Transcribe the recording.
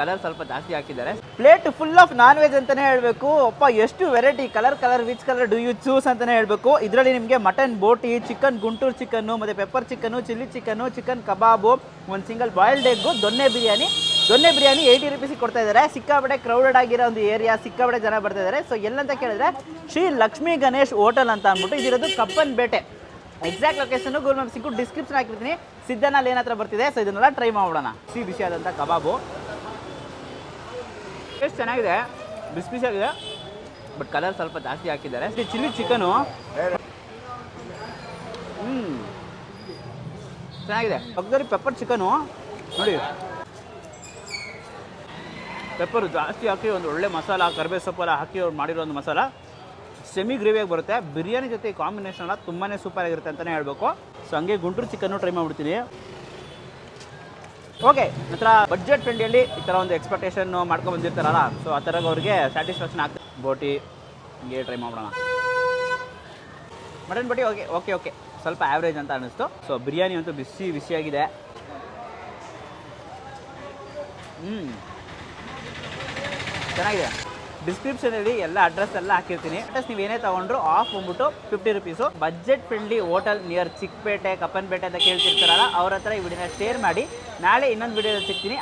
Colour ಸ್ವಲ್ಪ ಜಾಸ್ತಿ ಹಾಕಿದ್ದಾರೆ. Plate full of non veg ಅಂತಾನೆ ಹೇಳ್ಬೇಕು. ಅಪ್ಪ ಎಷ್ಟು variety, colour which colour do you choose ಅಂತಾನೆ ಹೇಳ್ಬೇಕು. ಇದರಲ್ಲಿ ನಿಮಗೆ mutton boti, chicken Guntur chicken, ಮತ್ತೆ pepper chicken, chilli chicken, chicken kebab, ಒಂದು ಸಿಂಗಲ್ ಬಾಯ್ಲ್ಡ್ ಎಗ್ಗು, ದೊನ್ನೆ ಬಿರಿಯಾನಿ 80 ರೂಪೀಸಿಗೆ ಕೊಡ್ತಾ ಇದ್ದಾರೆ. ಸಿಕ್ಕಾಪಟ್ಟೆ ಕ್ರೌಡೆಡ್ ಆಗಿರೋ ಒಂದು ಏರಿಯಾ, ಸಿಕ್ಕಾಪಟ್ಟೆ ಜನ ಬರ್ತಾ ಇದ್ದಾರೆ. ಸೊ ಎಲ್ಲಂತ ಕೇಳಿದ್ರೆ ಶ್ರೀ ಲಕ್ಷ್ಮೀ ಗಣೇಶ್ ಹೋಟೆಲ್ ಅಂತ ಅಂದ್ಬಿಟ್ಟು ಇದಿರೋದು ಕಪ್ಪನ್ಪೇಟೆ. ಎಕ್ಸಾಕ್ಟ್ ಲೊಕೇಶನ್ ಗೂಗಲ್ ಮ್ಯಾಪ್ ಸಿಕ್ಕು ಡಿಸ್ಕ್ರಿಪ್ಷನ್ ಹಾಕಿರ್ತೀನಿ. ಸಿದ್ದನಲ್ಲಿ ಏನ್ ಹತ್ರ ಬರ್ತಿದೆ. ಸೊ ಇದನ್ನೆಲ್ಲ ಟ್ರೈ ಮಾಡೋಣ. ಬಿಸಿಯಾದಂಥ ಕಬಾಬು ಎಷ್ಟು ಚೆನ್ನಾಗಿದೆ, ಬಿಸಿಯಾಗಿದೆ. ಬಟ್ ಕಲರ್ ಸ್ವಲ್ಪ ಜಾಸ್ತಿ ಹಾಕಿದ್ದಾರೆ. ಚಿಲ್ಲಿ ಚಿಕನು ಚೆನ್ನಾಗಿದೆ. ಪಕ್ಕದಲ್ಲಿ ಪೆಪ್ಪರ್ ಚಿಕನು ನೋಡಿ, ಪೆಪ್ಪರು ಜಾಸ್ತಿ ಹಾಕಿ ಒಂದು ಒಳ್ಳೆ ಮಸಾಲ, ಕರಿಬೇವು ಸೊಪ್ಪೆಲ್ಲ ಹಾಕಿ ಅವ್ರು ಮಾಡಿರೋ ಒಂದು ಮಸಾಲ ಸೆಮಿ ಗ್ರೇವಿಯಾಗಿ ಬರುತ್ತೆ. ಬಿರಿಯಾನಿ ಜೊತೆ ಕಾಂಬಿನೇಷನ್ ಎಲ್ಲ ತುಂಬಾ ಸೂಪರ್ ಆಗಿರುತ್ತೆ ಅಂತಲೇ ಹೇಳ್ಬೇಕು. ಸೊ ಹಂಗೆ ಗುಂಟೂರು ಚಿಕನ್ನು ಟ್ರೈ ಮಾಡಿಬಿಡ್ತೀನಿ. ಓಕೆ, ನಂತರ ಬಡ್ಜೆಟ್ ಫ್ರೆಂಡ್ಲಿಯಲ್ಲಿ ಈ ಥರ ಒಂದು ಎಕ್ಸ್ಪೆಕ್ಟೇಷನ್ ಮಾಡ್ಕೊಂಡು ಬಂದಿರ್ತಾರಲ್ಲ, ಸೊ ಆ ಥರ ಅವ್ರಿಗೆ ಸ್ಯಾಟಿಸ್ಫ್ಯಾಕ್ಷನ್ ಆಗ್ತದೆ. ಬೋಟಿ ಹಿಂಗೆ ಟ್ರೈ ಮಾಡೋಣ. ಮಟನ್ ಬೋಟಿ ಓಕೆ ಸ್ವಲ್ಪ ಆ್ಯಾವ್ರೇಜ್ ಅಂತ ಅನ್ನಿಸ್ತು. ಸೊ ಬಿರಿಯಾನಿ ಅಂತೂ ಬಿಸಿಯಾಗಿದೆ. ಚೆನ್ನಾಗಿದೆ. ಡಿಸ್ಕ್ರಿಪ್ಷನಲ್ಲಿ ಎಲ್ಲ ಅಡ್ರೆಸ್ ಎಲ್ಲ ಹಾಕಿರ್ತೀನಿ. ಅಡ್ರೆಸ್ ನೀವು ಏನೇ ತೊಗೊಂಡ್ರು ಆಫ್ ಬಂದ್ಬಿಟ್ಟು 50 rupees. Budget friendly hotel near Chickpet, Kappanpet ಅಂತ ಕೇಳ್ತಿರ್ತಾರಲ್ಲ, ಅವ್ರ ಹತ್ರ ಈ ವಿಡಿಯೋನ ಶೇರ್ ಮಾಡಿ. ನಾಳೆ ಇನ್ನೊಂದು ವಿಡಿಯೋದಲ್ಲಿ ಸಿಗ್ತೀನಿ.